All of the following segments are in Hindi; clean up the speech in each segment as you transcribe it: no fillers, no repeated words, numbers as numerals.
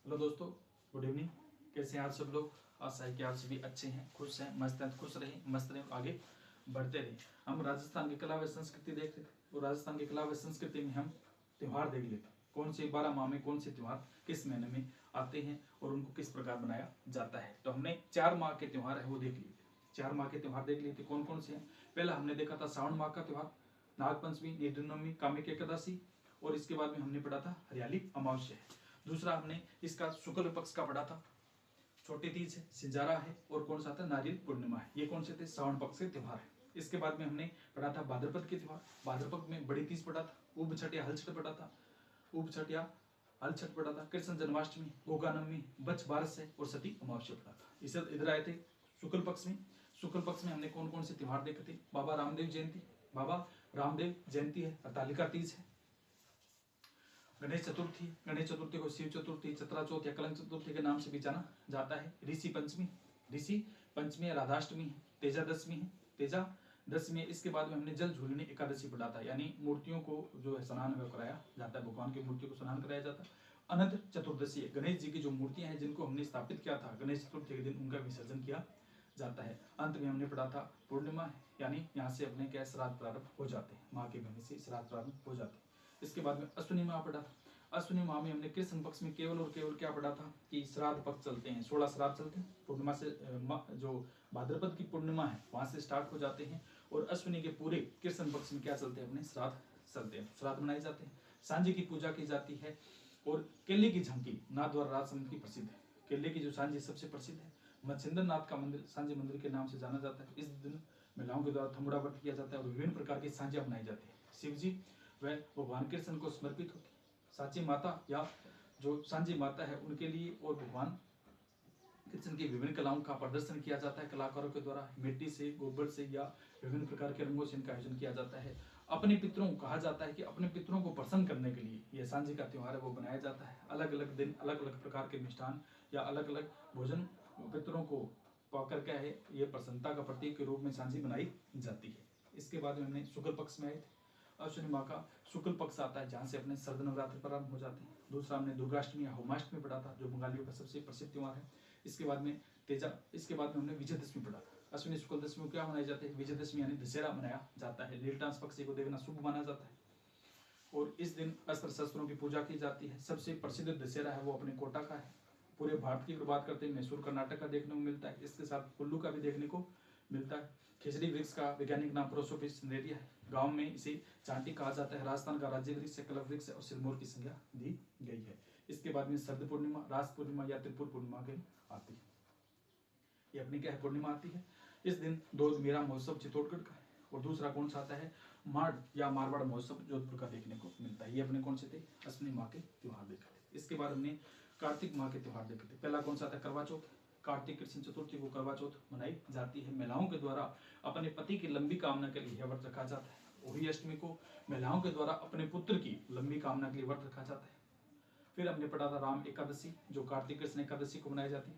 हेलो दोस्तों, गुड इवनिंग। कैसे हैं आप सब लोग? आशा है कि आप सभी अच्छे हैं, खुश हैं, मस्त हैं। खुश रहें, मस्त रहें, आगे बढ़ते रहें। हम राजस्थान की कला व संस्कृति देख रहे थे और राजस्थान की कला व संस्कृति में हम त्यौहार देख लेते हैं। कौन से 12 माह में कौन से त्यौहार किस महीने में आते हैं और उनको किस प्रकार बनाया जाता है। तो हमने 4 माह के त्यौहार है वो देख लिए। 4 माह के त्यौहार देख लिए थे। कौन कौन से हैं? पहला हमने देखा था श्रावण माह का त्यौहार, नागपंचमी, निधनवमी, कामिक एकादशी, और इसके बाद में हमने पढ़ा था हरियाली अमावस्या है। दूसरा हमने इसका शुक्ल पक्ष का पढ़ा था, छोटी तीज है, सिंजारा है, और कौन सा था? नारियल पूर्णिमा है। ये कौन से थे? श्रावण पक्ष के त्यौहार है। इसके बाद में हमने पढ़ा था भाद्रपद के त्यौहार। भाद्रपद में बड़ी तीज पढ़ा था, उब छठ या हल छठ पढ़ा था, उब छठ या हल छठ पढ़ा था, कृष्ण जन्माष्टमी, गोगानवमी, बच बारस है, और सती अमावस्या पढ़ा था। इसे इधर आए थे शुक्ल पक्ष में। शुक्ल पक्ष में हमने कौन कौन से त्यौहार देखे थे? बाबा रामदेव जयंती, बाबा रामदेव जयंती है, हरतालिका तीज है, गणेश चतुर्थी, गणेश चतुर्थी को शिव चतुर्थी, चतरा चौथ या कलंक चतुर्थी के नाम से भी जाना जाता है। ऋषि पंचमी, ऋषि पंचमी या राधाष्टमी है, तेजा दशमी है, तेजा दशमी है। इसके बाद में हमने जल झूलनी एकादशी पढ़ा था, यानी मूर्तियों को जो है स्नान में कराया जाता है, भगवान की मूर्तियों को स्नान कराया जाता है। अनंत चतुर्दशी है, गणेश जी की जो मूर्तियां हैं जिनको हमने स्थापित किया था गणेश चतुर्थी के दिन, उनका विसर्जन किया जाता है। अंत में हमने पढ़ा था पूर्णिमा है, यानी यहाँ से अपने क्या श्राद्ध प्रारंभ हो जाते हैं, माँ के महीने से श्राद्ध प्रारंभ हो जाते हैं। इसके बाद में अश्विनी माह पढ़ा था। अश्विनी माह में हमने कृष्ण पक्ष में केवल और केवल क्या पढ़ा था कि श्राद्ध पक्ष चलते हैं, 16 श्राद्ध चलते हैं। पूर्णिमा से जो भाद्रपद की पूर्णिमा है वहां से स्टार्ट हो जाते हैं, और अश्विनी के पूरे कृष्ण पक्ष में क्या चलते हैं? अपने श्राद्ध चलते हैं, श्राद्ध मनाए जाते हैं। सांझी की पूजा की जाती है, और केले की झांकी नाथद्वारा राजसमंद की प्रसिद्ध है। केले की जो सांझी सबसे प्रसिद्ध है। मत्स्येंद्र नाथ का मंदिर सांझी मंदिर के नाम से जाना जाता है। इस दिन महिलाओं के द्वारा थमुड़ा व्रत किया जाता है और विभिन्न प्रकार की सांझियां बनाई जाती है। शिव जी व भगवान कृष्ण को समर्पित होती है। सांची माता या जो सांझी माता है उनके लिए और भगवान कृष्ण की विभिन्न कलाओं का प्रदर्शन किया जाता है कलाकारों के द्वारा। मिट्टी से, गोबर से या विभिन्न प्रकार के रंगों से इनका आयोजन किया जाता है। अपने पितरों को कहा जाता है कि अपने पितरों को प्रसन्न करने के लिए यह सांझी का त्यौहार है वो बनाया जाता है। अलग अलग दिन अलग अलग प्रकार के मिष्ठान या अलग अलग भोजन पितरों को पाकर क्या है ये प्रसन्नता का प्रतीक के रूप में सांझी बनाई जाती है। इसके बाद में हमने शुक्ल पक्ष में आए थे। अश्विनी माह का शुक्ल पक्ष आता है जहाँ से अपने शरद नवरात्र प्रारंभ हो जाते हैं। दूसरा हमने दुर्गाष्टमी या होमाष्टमी पढ़ा था, जो बंगालियों का सबसे प्रसिद्ध त्यौहार है। इसके बाद में इसके बाद में हमने विजयदशमी पढ़ा था। अश्विनी शुक्ल दशमी को क्या मनाया जाता है? विजयदशमी यानी दशहरा मनाया जाता है। लीलटास पक्षी को देखना शुभ माना जाता है, और इस दिन अस्त्र शस्त्रों की पूजा की जाती है। सबसे प्रसिद्ध दशहरा है वो अपने कोटा का है। पूरे भारत की बात करते हैं, मैसूर कर्नाटक का देखने को मिलता है, इसके साथ कुल्लू का भी देखने को मिलता है। खिचड़ी वृक्ष का वैज्ञानिक नाम प्रोसोपिस सिनेरिया है। गांव में इसे चांटी कहा जाता है। राजस्थान का राज्य वृक्ष है, कलप वृक्ष है, और सिरमौर की संज्ञा दी गई है। इसके बाद में शरद पूर्णिमा, रास पूर्णिमा या त्रिपुर पूर्णिमा के आती है। ये अपनी क्या है? पूर्णिमा आती है। इस दिन दो मेरा महोत्सव चित्तौड़गढ़ का है, और दूसरा कौन सा आता है? माड़ या मारवाड़ महोत्सव जोधपुर का देखने को मिलता है। ये अपने कौन से थे? अश्विनी माह के त्यौहार देखे थे। इसके बाद हमने कार्तिक माह के त्यौहार देखे थे। पहला कौन सा था? करवा चौथ। कार्तिक कृष्ण चतुर्थी को करवा चौथ मनाई जाती है। महिलाओं के द्वारा अपने पति की लंबी कामना के लिए व्रत रखा जाता है। ओही अष्टमी को महिलाओं के द्वारा अपने पुत्र की लंबी कामना के लिए व्रत रखा जाता है। फिर हमने पढ़ा था राम एकादशी, जो कार्तिक कृष्ण एकादशी को मनाई जाती है।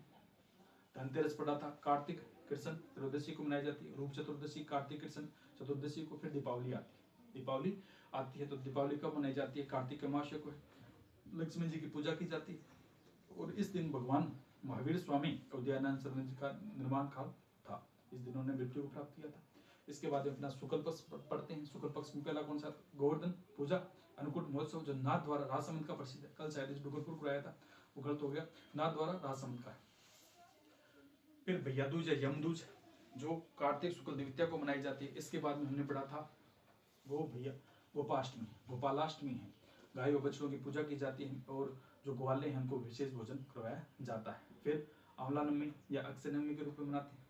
धनतेरस पढ़ा था, कार्तिक कृष्ण त्रयोदशी को मनाई जाती है। रूप चतुर्दशी कार्तिक कृष्ण चतुर्दशी को। फिर दीपावली आती है। दीपावली आती है तो दीपावली कब मनाई जाती है? कार्तिक अमावस्या को है। लक्ष्मी जी की पूजा की जाती है, और इस दिन भगवान महावीर स्वामी उदयानंद सरन जी का निर्माण काल था। इस दिन उन्होंने मृत्यु को प्राप्त किया था। इसके बाद अपना शुक्ल पक्ष पढ़ते हैं। शुक्ल पक्ष में पहला कौन सा? गोवर्धन पूजा अन्नकूट महोत्सव, जो नाथ द्वारा राजसमंद का प्रसिद्ध है। कल शायद इस डूंगरपुर को आया था, वो गलत हो गया, नाथ द्वारा राजसमंद का है। फिर भैया दूज या यम दूज, जो कार्तिक शुक्ल द्वितीया को मनाई जाती है। इसके बाद में हमने पढ़ा था गोपाष्टमी, गोपालाष्टमी है। गाय व बछड़ों की पूजा की जाती है, और जो ग्वाले हैं उनको विशेष भोजन करवाया जाता है। फिर आंवला नवमी या अक्षय नवमी के रूप में मनाते हैं।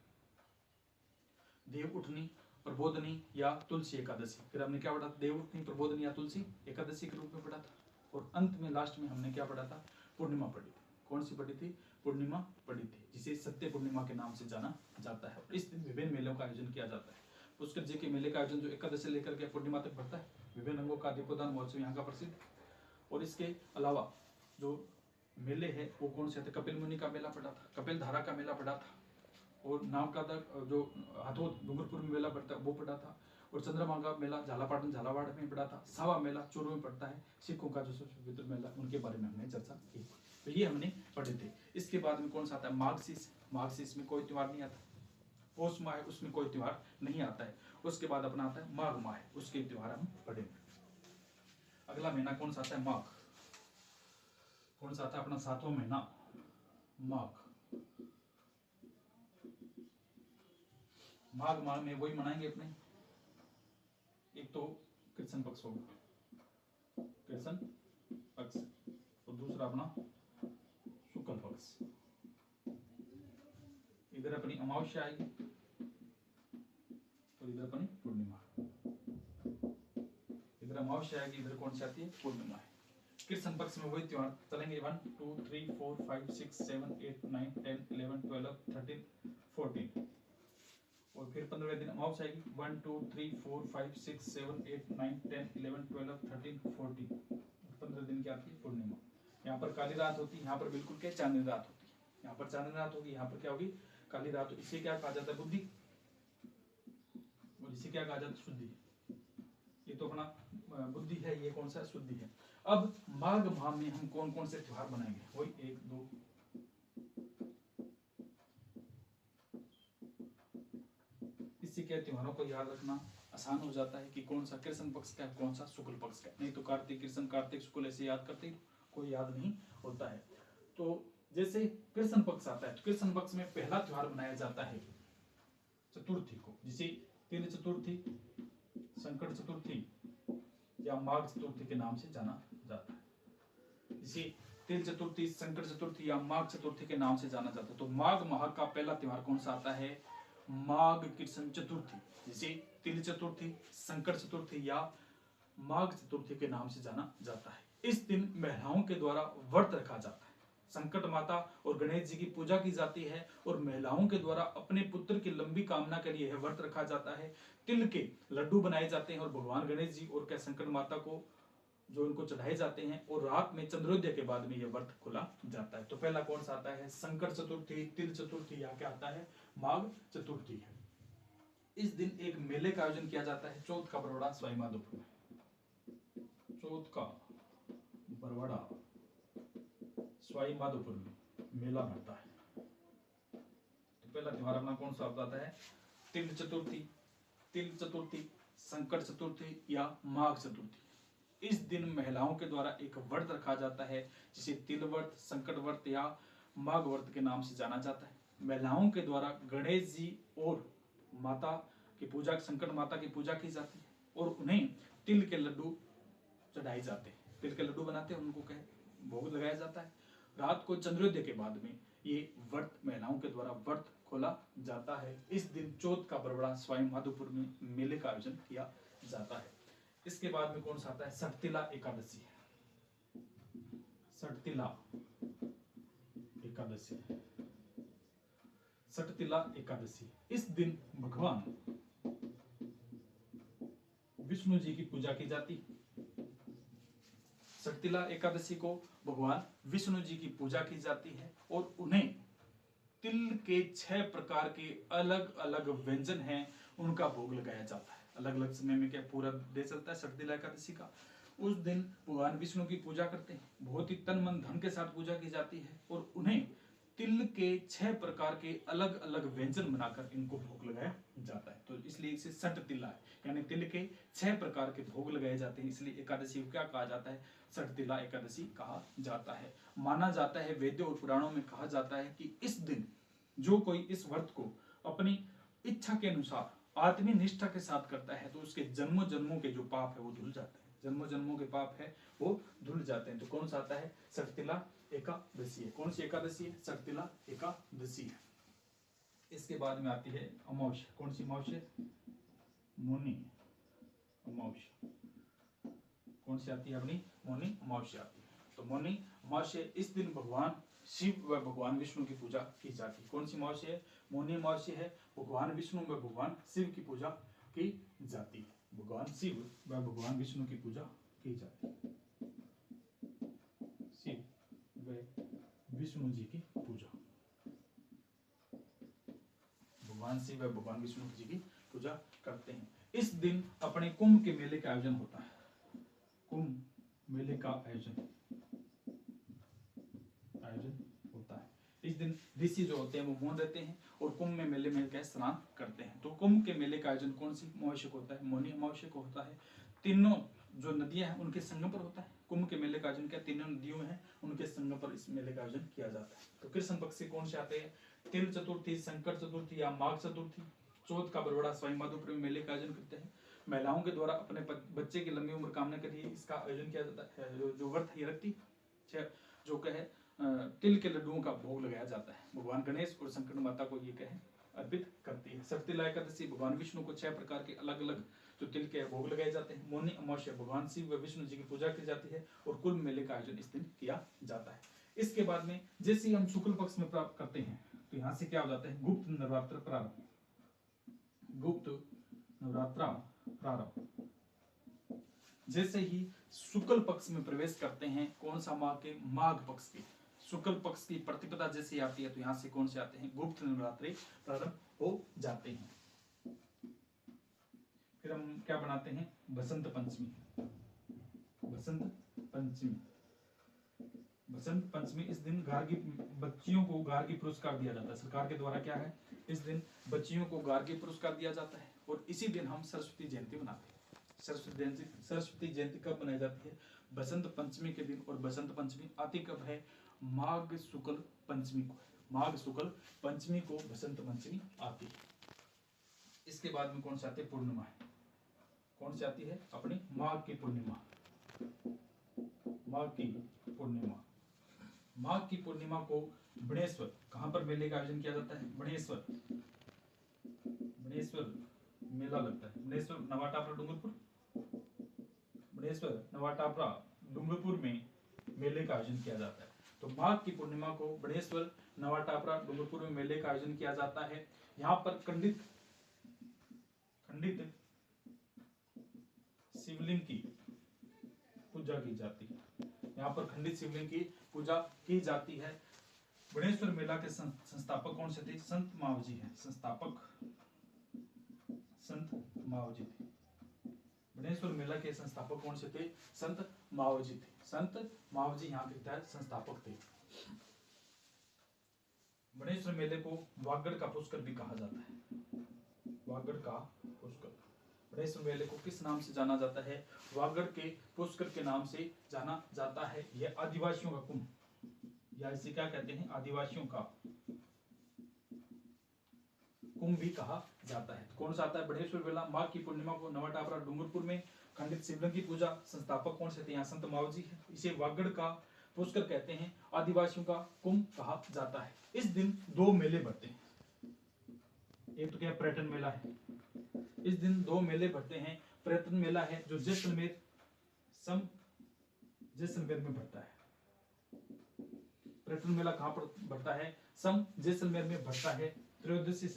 देव उठनी, प्रबोधनी या तुलसी एकादशी। फिर हमने क्या पढ़ा? देव उठनी, प्रबोधनी या तुलसी एकादशी के रूप में पढ़ा था। और अंत में लास्ट में हमने क्या पढ़ा था? पूर्णिमा पढ़ी थी। कौन सी पढ़ी थी? पूर्णिमा पढ़ी थी, जिसे सत्य पूर्णिमा के नाम से जाना जाता है। इस दिन विभिन्न मेलों का आयोजन किया जाता है। पुष्कर जी के मेले का आयोजन जो एकादशी से लेकर के पूर्णिमा तक बढ़ता है। विभिन्न रंगों का दीपोदान महोत्सव यहाँ का प्रसिद्ध। और इसके अलावा जो मेले है वो कौन से थे? कपिल मुनि का मेला पड़ा था, कपिल धारा का मेला पड़ा था, और नाम का जो हाथोद डूंगरपुर में मेला पड़ता है वो पड़ा था, और चंद्रमा का मेला झालापाटन झालावाड़ में पड़ा था। सावा मेला चूरू में पड़ता है। सिखों का जो सबसे पवित्र मेला, उनके बारे में हमने चर्चा की। तो ये हमने पढ़े थे। इसके बाद में कौन सा आता है, माघशीस। माघशीस में कोई त्योहार नहीं आता। पौष माह है, उसमें कोई त्योहार नहीं आता है। उसके बाद अपना आता है माघ माह, उसके त्योहार हम पढ़ेंगे। अगला महीना कौन सा आता है, माघ। कौन सा आता है अपना 7वां महीना, माघ। माघ माह में वही मनाएंगे अपने, एक तो कृष्ण पक्ष होगा, कृष्ण पक्ष, और दूसरा अपना शुक्ल पक्ष। इधर अपनी अमावस्या आएगी और इधर अपनी पूर्णिमा। इधर अमावस्या आएगी, इधर कौन सी आती है, पूर्णिमा है। कृष्ण पक्ष में वही त्योहार चलेंगे 1 2 3 4 5 6 7 8 9 10 11 12 13 14, और फिर 15वें दिन अमावस्या आएगी 1 2 3 4 5 6 7 8 9 10 11 12 13 14, 15 दिन की आती है पूर्णिमा। यहाँ पर काली रात होती है, यहाँ पर बिल्कुल क्या चांदनी रात होती है। यहाँ पर चांदनी रात होगी, यहाँ पर क्या होगी, काली रात। इसे क्या कहा जाता है, बुद्धि, और इसे क्या कहा जाता है, शुद्धि। ये तो अपना बुद्धि है, ये कौन सा शुद्धि है। अब माघ माह में हम कौन कौन से त्योहार मनाएंगे, वही 1 2 इससे क्या त्योहारों को याद रखना आसान हो जाता है कि कौन सा कृष्ण पक्ष का है, कौन सा शुक्ल पक्ष का। नहीं तो कार्तिक कृष्ण, कार्तिक शुक्ल ऐसे याद करते कोई याद नहीं होता है। तो जैसे कृष्ण पक्ष आता है, तो कृष्ण पक्ष में पहला त्योहार मनाया जाता है चतुर्थी को, जिसे तिल चतुर्थी, संकट चतुर्थी या माघ चतुर्थी के नाम से जाना जाता है। जिसे तिल चतुर्थी, संकट चतुर्थी या माघ चतुर्थी के नाम से जाना जाता है। तो माघ माह का पहला त्योहार कौन सा आता है, माघ कृष्ण चतुर्थी, जिसे तिल चतुर्थी, संकट चतुर्थी या माघ चतुर्थी के नाम से जाना जाता है। इस दिन महिलाओं के द्वारा व्रत रखा जाता है। संकट माता और गणेश जी की पूजा की जाती है, और महिलाओं के द्वारा अपने पुत्र की लंबी कामना के लिए यह व्रत रखा जाता है। तिल के लड्डू बनाए जाते हैं और भगवान गणेश जी और क्या संकट माता को जो इनको चढ़ाए जाते हैं, और रात में चंद्रोदय के बाद में यह व्रत खुला जाता है। तो पहला कौन सा आता है, संकट चतुर्थी, तिल चतुर्थी या क्या आता है, माघ चतुर्थी है। इस दिन एक मेले का आयोजन किया जाता है चौथ का बरवाड़ा सवाई माधोपुर में। चौथ का बरवाड़ा सवाई माधोपुर में मेला भरता है। तो पहला त्योहार अपना कौन सा आता है, तिल चतुर्थी, तिल चतुर्थी, संकट चतुर्थी या माघ चतुर्थी। इस दिन महिलाओं के द्वारा एक व्रत रखा जाता है, जिसे तिल व्रत, संकट व्रत या माघ व्रत के नाम से जाना जाता है। महिलाओं के द्वारा गणेश जी और माता की पूजा, संकट माता की पूजा की जाती है, और उन्हें तिल के लड्डू चढ़ाए जाते हैं। तिल के लड्डू बनाते हैं, उनको भोग लगाया जाता है। रात को चंद्रोदय के बाद में ये व्रत महिलाओं के द्वारा व्रत खोला जाता है। इस दिन चौथ का बरवाड़ा सवाई माधोपुर में मेले का आयोजन किया जाता है। इसके बाद में कौन सा आता है, सठतिला एकादशी। सठतिला एकादशी, सठतिला एकादशी। इस दिन भगवान विष्णु जी की पूजा की जाती। सठतिला एकादशी को भगवान विष्णु जी की पूजा की जाती है, और उन्हें तिल के 6 प्रकार के अलग अलग व्यंजन हैं, उनका भोग लगाया जाता है। अलग अलग समय में क्या पूरा डे चलता है सठतिला एकादशी का। उस दिन भगवान विष्णु की पूजा करते हैं, बहुत ही तन मन धन के साथ पूजा की जाती है, और उन्हें तिल के 6 प्रकार के अलग अलग व्यंजन बनाकर इनको भोग लगाया जाता है। तो इसलिए इसे सठतिला है, यानी तिल के 6 प्रकार के भोग लगाए जाते हैं, इसलिए एकादशी को क्या कहा जाता है, सठतिला एकादशी कहा जाता है। माना जाता है, वेदों और पुराणों में कहा जाता है कि इस दिन जो कोई इस व्रत को अपनी इच्छा के अनुसार आत्मी निष्ठा के साथ करता है, तो उसके जन्मों जन्मों के जो पाप है वो धुल जाते हैं। जन्मों जन्मों के पाप है वो धुल जाते हैं। तो कौन सा आता है, सठतिला एकादशी है। कौन सी एकादशी है, सठतिला एकादशी है। इसके बाद में आती है अमावस्या। कौन सी अमावस्या, मौनी अमावस्या। कौन सी आती है अपनी, मौनी अमावस्या आती है। तो मौनी अमावस्या, इस दिन भगवान शिव व भगवान विष्णु की पूजा की जाती है। कौन सी अमावस्या है, मौनी अमावस्या है। भगवान विष्णु व भगवान शिव की पूजा की जाती है। भगवान शिव व भगवान विष्णु की पूजा की जाती है। शिव व विष्णु जी की पूजा, भगवान शिव व भगवान विष्णु जी की पूजा करते हैं। इस दिन अपने कुंभ के मेले का आयोजन होता है। कुंभ मेले का आयोजन इस दिन ऋषि जो होते हैं वो मौन रहते हैं और कुंभ में मेले में क्या स्नान करते हैं। तो कुंभ के मेले का आयोजन कौन सी अमावस्या को होता है? मौनी अमावस्या को होता है। तीनों जो नदियां हैं उनके संगम पर होता है। कुंभ के मेले का आयोजन क्या तीनों नदियों में है उनके संगम पर इस मेले का आयोजन किया जाता है। तो कृष्ण पक्ष से कौन से आते हैं? तिल चतुर्थी, संकट चतुर्थी या माघ चतुर्थी। चौथ का बरवाड़ा सवाई माधोपुर में मेले का आयोजन करते हैं। महिलाओं के द्वारा अपने बच्चे की लंबी उम्र कामना के लिए इसका आयोजन किया जाता है। जो व्रत है रखती जो कहे तिल के लड्डुओं का भोग लगाया जाता है। भगवान गणेश और संकट माता को ये कहे अर्पित करती है। सप्तला एकादशी भगवान विष्णु को 6 प्रकार के अलग अलग जो तिल के भोग लगाए जाते हैं। मौनी अमावस्या भगवान शिव व विष्णु जी की पूजा की जाती है और कुल मेले का आयोजन इस दिन किया जाता है। इसके बाद में जैसे हम शुक्ल पक्ष में प्राप्त करते हैं तो यहाँ से क्या हो जाता है? गुप्त नवरात्र प्रारंभ। गुप्त नवरात्रा प्रारंभ। जैसे ही शुक्ल पक्ष में प्रवेश करते हैं, कौन सा माह के? माघ पक्ष के। शुक्ल पक्ष की प्रतिपदा जैसे आती है तो यहाँ से कौन से आते हैं? गुप्त नवरात्रि प्रारंभ हो जाते हैं। फिर हम क्या बनाते हैं? बसंत पंचमी। बसंत पंचमी। बसंत पंचमी इस दिन गार्गी बच्चियों को गार्गी पुरस्कार दिया जाता है। सरकार के द्वारा क्या है? इस दिन बच्चियों को गार्गी पुरस्कार दिया जाता है और इसी दिन हम सरस्वती जयंती मनाते हैं। सरस्वती जयंती कब मनाई जाती है? बसंत पंचमी के दिन। और बसंत पंचमी आती कब है? माघ शुक्ल पंचमी को। माघ शुक्ल पंचमी को बसंत पंचमी आती है। इसके बाद में कौन सी आती है? पूर्णिमा। कौन सी आती है? अपनी माघ की पूर्णिमा। माघ की पूर्णिमा। माघ की पूर्णिमा को बणेश्वर, कहां पर मेले का आयोजन किया जाता है? बणेश्वर। बणेश्वर मेला लगता है। बणेश्वर नवाटापरा डूंगरपुर। बणेश्वर नवाटापरा डूंगरपुर में मेले का आयोजन किया जाता है। तो माघ की पूर्णिमा को बणेश्वर नवाटापरा डूंगरपुर में मेले का आयोजन किया जाता है। यहाँ पर खंडित शिवलिंग की पूजा की जाती है। यहाँ पर खंडित शिवलिंग की पूजा की जाती है। बणेश्वर मेला के संस्थापक कौन से थे? संत मावजी हैं। संस्थापक संत मावजी थे। बणेश्वर मेला के संस्थापक कौन से थे? संत मावजी थे। संत मावजी यहाँ के संस्थापक थे। बणेश्वर मेले को वागड़ का पुष्कर भी कहा जाता है। वागड़ का पुष्कर। बणेश्वर मेले को किस नाम से जाना जाता है? वागड़ के पुष्कर के नाम से जाना जाता है। यह आदिवासियों का कुंभ, या इसे क्या कहते हैं? आदिवासियों का कुंभ भी कहा जाता है। कौन सा आता है? बणेश्वर मेला माघ की पूर्णिमा को नवाटापरा डूंगरपुर में खंडित शिवलिंग की पूजा। संस्थापक कौन से थे? यहाँ संत मावजी है। इसे वागड़ का पुष्कर कहते हैं। आदिवासियों का कुंभ कहा जाता है। इस दिन 2 मेले बढ़ते हैं। एक तो क्या? पर्यटन मेला है। इस दिन 2 मेले बढ़ते हैं। पर्यटन मेला है जो जैसलमेर में बढ़ता है। पर्यटन मेला कहां पर बढ़ता है? जैसलमेर में बढ़ता है। त्रयोदशी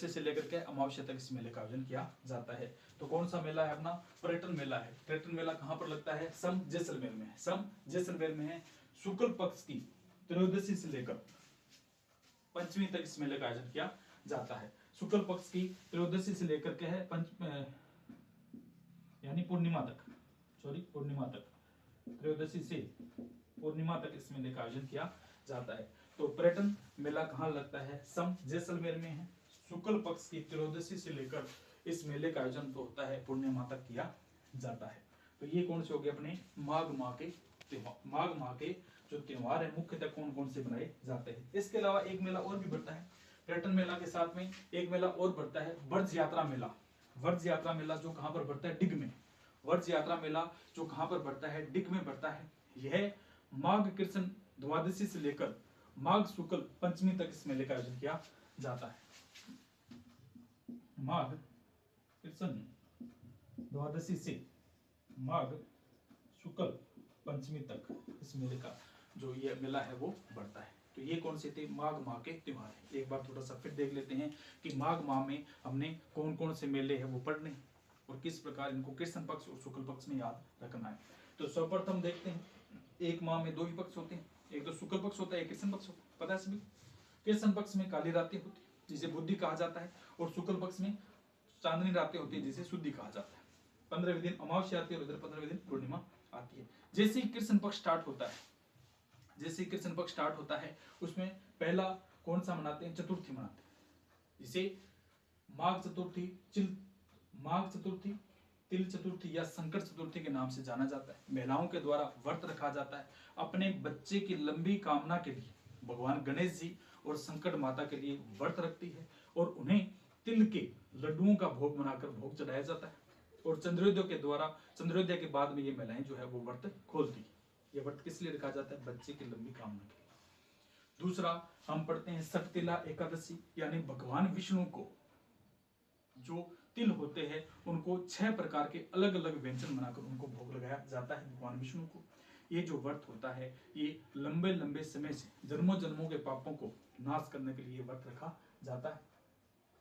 से लेकर के अमावस्या तक इस मेले का आयोजन किया जाता है। तो कौन सा मेला है? अपना पर्यटन मेला है। पर्यटन मेला कहां पर लगता है? जैसलमेर में है। जैसलमेर में है। शुक्ल पक्ष की त्रयोदशी से लेकर पंचमी तक इस मेले का आयोजन किया जाता है। शुक्ल पक्ष की त्रयोदशी से लेकर के है यानी पूर्णिमा तक, त्रयोदशी से पूर्णिमा तक इस मेले का आयोजन किया जाता है। तो पर्यटन मेला कहाँ लगता है? जैसलमेर में है। शुक्ल पक्ष की त्रयोदशी से लेकर इस मेले का आयोजन तो होता है पूर्णिमा तक किया जाता है। तो ये कौन से हो गए? अपने माघ माह के त्योहार। माघ माह के जो त्योहार है मुख्यतः कौन कौन से बनाए जाते हैं। इसके अलावा एक मेला और भी बढ़ता है। पर्यटन मेला के साथ में एक मेला और बढ़ता है, वर्ज यात्रा मेला। वर्ज यात्रा मेला जो कहां पर बढ़ता है? डिग में। वर्ज यात्रा मेला जो कहां पर बढ़ता है? डिग में बढ़ता है। यह माघ कृष्ण द्वादशी से लेकर माघ शुक्ल पंचमी तक इस मेले का आयोजन किया जाता है। माघ कृष्ण द्वादशी से माघ शुक्ल पंचमी तक इस मेले का जो ये मेला है वो बढ़ता है। तो ये कौन से थे? माघ माह के त्योहार है। एक बार थोड़ा सा फिर देख लेते हैं कि माघ माह में हमने कौन कौन से मेले हैं वो पढ़ने और किस प्रकार इनको कृष्ण पक्ष और शुक्ल पक्ष में याद रखना है। तो सर्वप्रथम देखते हैं, एक माह में 2 ही पक्ष होते हैं। एक तो शुक्ल पक्ष होता है, एक कृष्ण पक्ष होता है। पता है सभी? कृष्ण पक्ष में काली रातें होती है जिसे बुद्धि कहा जाता है, और शुक्ल पक्ष में चांदनी रातें होती है जिसे शुद्धि कहा जाता है। 15वें दिन अमावस्या आती है और इधर 15वें दिन पूर्णिमा आती है। जैसे ही कृष्ण पक्ष स्टार्ट होता है, जैसे कृष्ण पक्ष स्टार्ट होता है उसमें पहला कौन सा मनाते हैं, चतुर्थी मनाते हैं, जिसे माघ चतुर्थी, तिल चतुर्थी या संकट चतुर्थी के नाम से जाना जाता है। महिलाओं के द्वारा व्रत रखा जाता है अपने बच्चे की लंबी कामना के लिए। भगवान गणेश जी और संकट माता के लिए व्रत रखती है और उन्हें तिल के लड्डुओं का भोग बनाकर भोग चढ़ाया जाता है। और चंद्रोदय के बाद में ये महिलाएं जो है वो व्रत खोलती है। ये व्रत किस लिए रखा जाता है, बच्चे की लंबी कामना के लिए। दूसरा हम पढ़ते हैं सटतिला एकादशी, यानी भगवान विष्णु को जो तिल होते हैं उनको 6 प्रकार के अलग अलग व्यंजन बनाकर उनको भोग लगाया जाता है भगवान विष्णु को। ये जो व्रत होता है ये लंबे लंबे समय से जन्मों जन्मों के पापों को नाश करने के लिए व्रत रखा जाता है।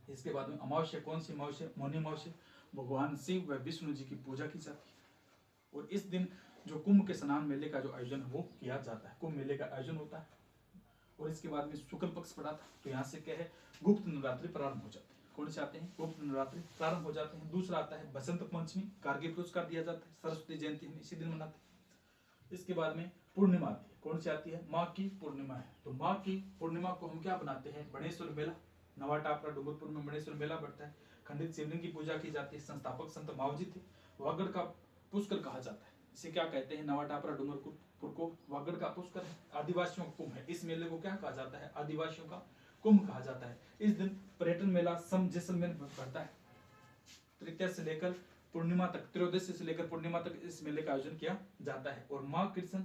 इसके बाद में अमावस्या, कौन सी अमावस्या, मौनी अमावस्या, भगवान शिव व विष्णु जी की पूजा की जाती है। और इस दिन जो कुंभ के स्नान मेले का जो आयोजन वो किया जाता है, कुंभ मेले का आयोजन होता है। और इसके बाद में शुक्ल पक्ष पड़ा था, तो यहाँ से क्या है, गुप्त नवरात्रि प्रारंभ हो जाते हैं। कौन से आते हैं, गुप्त नवरात्रि प्रारंभ हो जाते हैं। दूसरा आता है बसंत पंचमी, कारगिल पुरस्कार दिया जाता है, सरस्वती जयंती हम इसी दिन मनाते हैं। इसके बाद में पूर्णिमा आती है, कौन सी आती है, माघ की पूर्णिमा है। तो माघ की पूर्णिमा को हम क्या बनाते हैं, गणेश्वर मेला, नवा टापरा डूंगरपुर में गणेश्वर मेला बढ़ता है। खंडित शिवलिंग की पूजा की जाती है, संस्थापक संत मावजी थे। वागड़ का पुष्कर कहा जाता है, इसे क्या कहते हैं, नवा टापरा डूंगरपुर को वागड़ का पुष्कर है। आदिवासियों का कुंभ है, इस मेले को क्या कहा जाता है, आदिवासियों का कुंभ कहा जाता है। इस दिन पर्यटन मेला सम जैसलमेर बढ़ता है। तृतीया से लेकर पूर्णिमा तक, त्रयोदशी से लेकर पूर्णिमा तक इस मेले का आयोजन किया जाता है। और माघ कृष्ण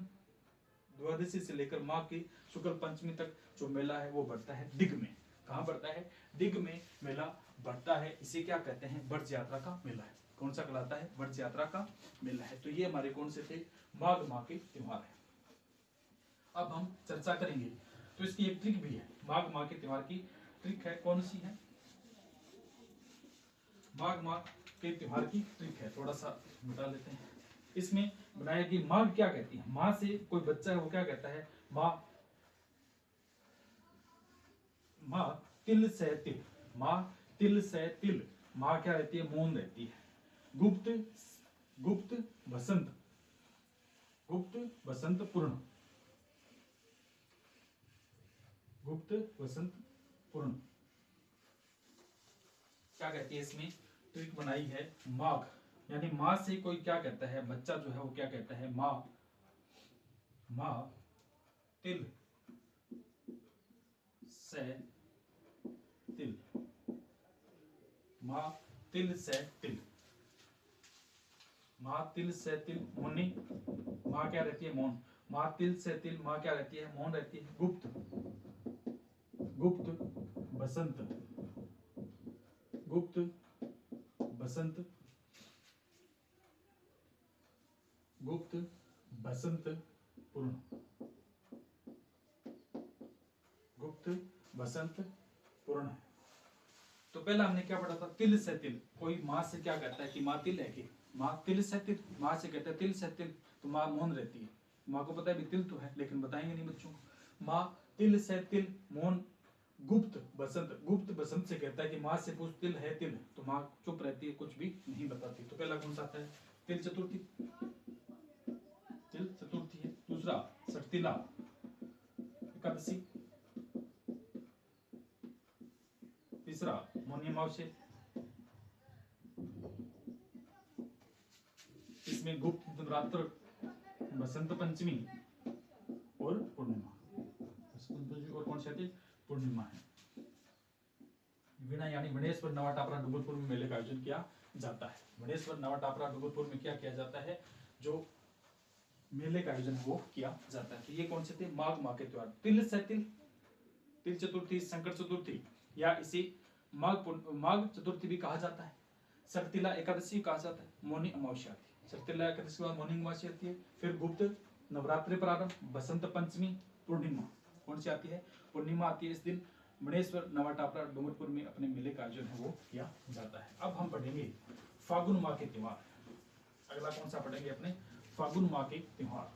द्वादशी से लेकर माघ की शुक्ल पंचमी तक जो मेला है वो बढ़ता है दिग में। कहाँ बढ़ता है, दिग में मेला बढ़ता है। इसे क्या कहते हैं, ब्रज यात्रा का मेला है। कौन सा कहलाता है, ब्रज यात्रा का मेला है। तो ये हमारे कौन से थे, माघ माह के त्योहार है। अब हम चर्चा करेंगे, तो इसकी एक ट्रिक भी है, माघ माह के त्योहार की ट्रिक है, कौन सी है, माघ माह के त्योहार की ट्रिक है, थोड़ा सा बता लेते हैं। इसमें बनाया कि माघ क्या कहती है, माँ से कोई बच्चा है वो क्या कहता है, माँ तिल से तिल, माँ तिल से तिल, माँ क्या रहती है, मौन रहती है। गुप्त बसंत पूर्ण, गुप्त बसंत पूर्ण क्या कहती है, इसमें ट्रिक बनाई है। माघ यानी माँ से कोई क्या कहता है, बच्चा जो है वो क्या कहता है, माँ तिल से तिल, माँ तिल से तिल, माँ तिल से तिल मौनी, माँ क्या रहती है, मौन। माँ तिल से तिल, माँ क्या रहती है, मौन रहती है। गुप्त बसंत, गुप्त बसंत, गुप्त बसंत पूर्ण, गुप्त बसंत पूर्ण है। तो पहला हमने क्या पढ़ा था, तिल से तिल, कोई माँ से क्या कहता है कि माँ तिल है कि, माँ तिल से तिल, माँ से कहता है तिल से तिल, तो माँ मौन रहती है। माँ को पता है भी तिल तो है, लेकिन बताएंगे नहीं बच्चों को। माँ तिल से तिल मौन, गुप्त बसंत से कहता है कि माँ से पूछ तिल है तिल, तो माँ चुप रहती है, कुछ भी नहीं बताती। तो पहला कौन सा आता है, तिल चतुर्थी, तिल चतुर्थी है। दूसरा सटतिला एकादशी, तीसरा मौनी अमावस्या, इसमें गुप्त नवरात्र, बसंत पंचमी और पूर्णिमा, और कौन सी आती है, पूर्णिमा है। वीणा यानी गणेश्वर नवा टापरा डूंगरपुर में मेले का आयोजन किया जाता है। गणेश्वर नवा टापरा डूंगरपुर में क्या किया जाता है, जो मेले का आयोजन वो किया जाता है। तो ये कौन से थे, माघ माह के त्योहार। तिल से तिल, तिल चतुर्थी, संकट चतुर्थी, या इसे माघ चतुर्थी भी कहा जाता है। सटतिला एकादशी कहा जाता है, मौनी अमावस्या आती है। सटतिला एकादशी के बाद मौनी अमावस्या आती है, फिर गुप्त नवरात्रि प्रारंभ, बसंत पंचमी, पूर्णिमा। कौन सी आती है, पूर्णिमा आती है। इस दिन मणेश्वर नवा टापरा डूंगरपुर में अपने मेले का आयोजन है वो किया जाता है। अब हम पढ़ेंगे फागुन माह के त्योहार। अगला कौन सा पढ़ेंगे अपने, फागुन माह के त्योहार।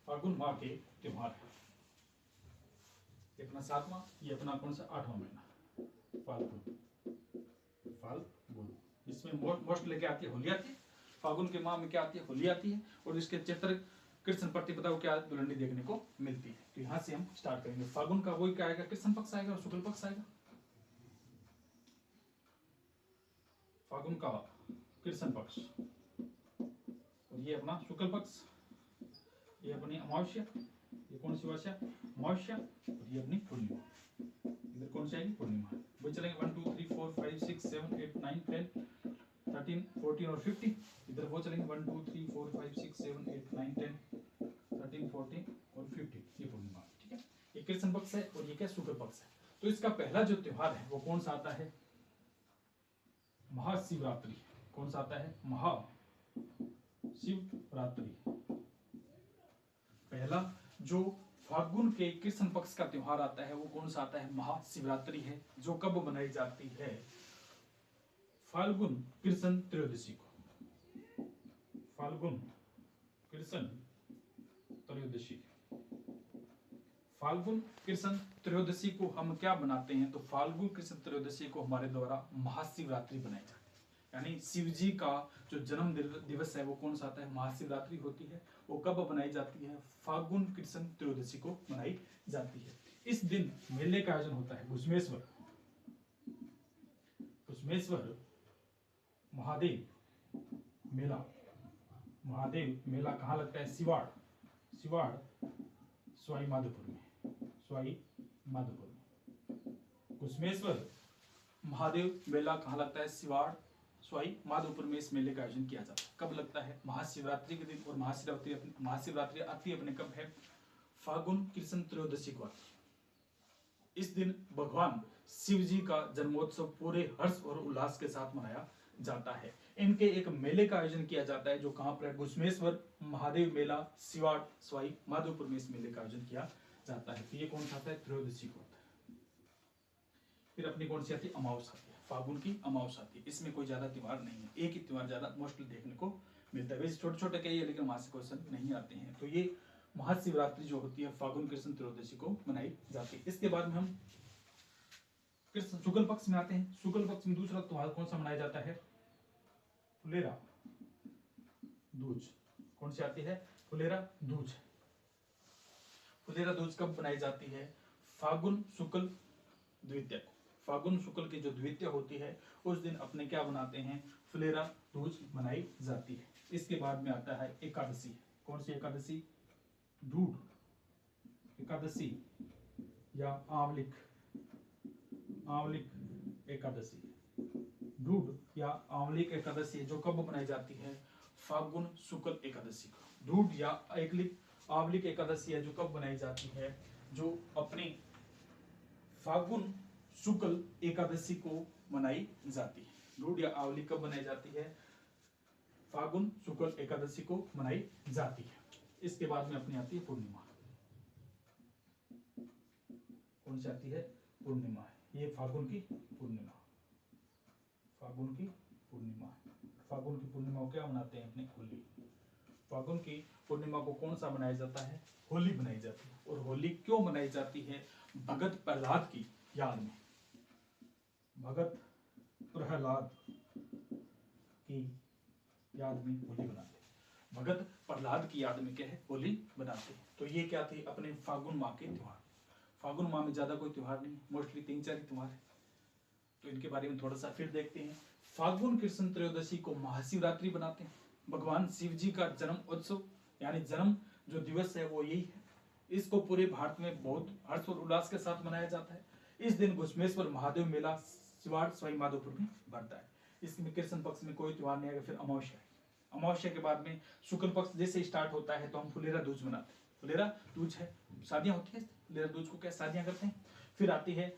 फागुन माह के त्योहार, ये अपना 7वां, ये अपना कौन सा 8वां महीना, फाल्गुन। इसमें मोस्ट लेके आती है होली आती है, फागुन के माह में क्या आती है, होली आती है, और इसके चैत्र कृष्ण प्रतिपदा को क्या दुल्हनी देखने को मिलती है। तो यहाँ से हम स्टार्ट करेंगे। फागुन का वही क्या आएगा, कृष्ण पक्ष आएगा और शुक्ल पक्ष आएगा। फागुन का कृष्ण पक्ष और ये अपना शुक्ल पक्ष, ये अपनी अमावस्या, ये कौन सी अमावस्या, अमावस्या, और ये अपनी पूर्णिमा। इधर कौन सी आएगी, पूर्णिमा। वो चलेंगे 1 2 3 4 5 6 7 8 9 10 13 14 और 50। इधर वो चलेंगे 1 2 3 4 5 6 7 8 9 10 13 14 और 50। ये पूर्णिमा, ठीक है। ये कृष्ण पक्ष है और ये क्या, शुक्ल पक्ष है। तो इसका पहला जो त्योहार है वो कौन सा आता है, महाशिवरात्रि। कौन सा आता है, महाशिवरात्रि। पहला जो फागुन के कृष्ण पक्ष का त्योहार आता है वो कौन सा आता है, महाशिवरात्रि है, जो कब मनाई जाती है, फाल्गुन कृष्ण त्रयोदशी को। फाल्गुन कृष्ण त्रयोदशी, फाल्गुन कृष्ण त्रयोदशी को हम क्या बनाते हैं, तो फाल्गुन कृष्ण त्रयोदशी को हमारे द्वारा महाशिवरात्रि बनाई जाती है। यानी शिव जी का जो जन्म दिवस है वो कौन सा आता है, महाशिवरात्रि होती है। वो कब बनाई जाती है, फाल्गुन कृष्ण त्रयोदशी को मनाई जाती है। इस दिन मेले का आयोजन होता है, घुश्मेश्वर महादेव मेला। महादेव मेला कहाँ लगता है, सिवाड़ सवाई माधोपुर में, घुश्मेश्वर महादेव मेला कहाँ लगता है, सिवाड़ सवाई माधोपुर में। इस मेले का आयोजन किया जाता है। कब लगता है, महाशिवरात्रि के दिन। और महाशिवरात्रि आती है अपने कब है, फागुन कृष्ण त्रयोदशी को आती है। इस दिन भगवान शिव जी का जन्मोत्सव पूरे हर्ष और उल्लास के साथ मनाया जाता है। इनके एक मेले का आयोजन किया जाता है जो कहाँ पर, घुश्मेश्वर महादेव मेला, सिवाड़ सवाई माधोपुर में इस मेले का आयोजन किया जाता है। तो ये कौन सा आता है, त्रयोदशी को आता है। फिर अपनी कौन सी आती है, अमावस आती है, फागुन की अमावस आती है। इसमें कोई ज्यादा त्योहार नहीं है, एक ही त्योहार ज्यादा मोस्टली देखने को मिलता है। वैसे छोटे छोटे कई है लेकिन वहां से क्वेश्चन नहीं आते हैं। तो ये महाशिवरात्रि जो होती है फागुन कृष्ण त्रयोदशी को मनाई जाती है। इसके बाद में हम कृष्ण शुक्ल पक्ष में आते हैं। शुक्ल पक्ष में दूसरा त्योहार कौन सा मनाया जाता है, फुलेरा दूज। कौन सी आती है, फुलेरा दूज। फुलेरा दूज कब बनाई जाती है, फागुन शुक्ल द्वितीया को। फागुन शुक्ल की जो द्वितीया होती है उस दिन अपने क्या बनाते हैं, फुलेरा दूज मनाई जाती है। इसके बाद में आता है एकादशी। कौन सी एकादशी, ढूढ़ एकादशी या आवलिक एकादशी। ढूढ़ या आवलिक एकादशी जो कब मनाई जाती है, फागुन शुक्ल एकादशी को। ढूढ़ या आवलिक एकादशी है जो कब बनाई जाती है, जो अपनी फागुन शुक्ल एकादशी को मनाई जाती है। ढूढ़ या आवलिक कब बनाई जाती है, फागुन शुक्ल एकादशी को मनाई जाती है। इसके बाद में अपनी आती है पूर्णिमा। कौन सी आती है, पूर्णिमा। ये फागुन की पूर्णिमा, फागुन की पूर्णिमा। फागुन की पूर्णिमा को क्या मनाते हैं, अपने होली। फागुन की पूर्णिमा को कौन सा मनाया जाता है, होली मनाई जाती है। और होली क्यों मनाई जाती है, भगत प्रहलाद की याद में। भगत प्रहलाद की याद में होली बनाते हैं। भगत प्रहलाद की याद में क्या है, होली बनाते हैं। तो ये क्या थे, अपने फागुन माह के त्योहार। फागुन माह में ज्यादा कोई त्योहार नहीं, मोस्टली 3-4 त्योहार है। तो इनके बारे में थोड़ा सा फिर देखते हैं। फागुन कृष्ण त्रयोदशी को महाशिवरात्रि बनाते हैं। भगवान शिव जी का जन्म उत्सव यानी जन्म जो दिवस है वो यही है। इसको पूरे भारत में बहुत हर्ष और उल्लास के साथ मनाया जाता है। इस दिन घुश्मेश्वर महादेव मेला सिवाड़ सवाई माधोपुर में बढ़ता है। इसमें कृष्ण पक्ष में कोई त्योहार नहीं आएगा। फिर अमावस्या, अमावस्या के बाद में शुक्ल पक्ष जैसे स्टार्ट होता है तो हम फुलेरा दूज मनाते हैं। फुलेरा दूज है, शादियां होती है, फुलेरा दूज को क्या शादियां करते हैं। फिर आती है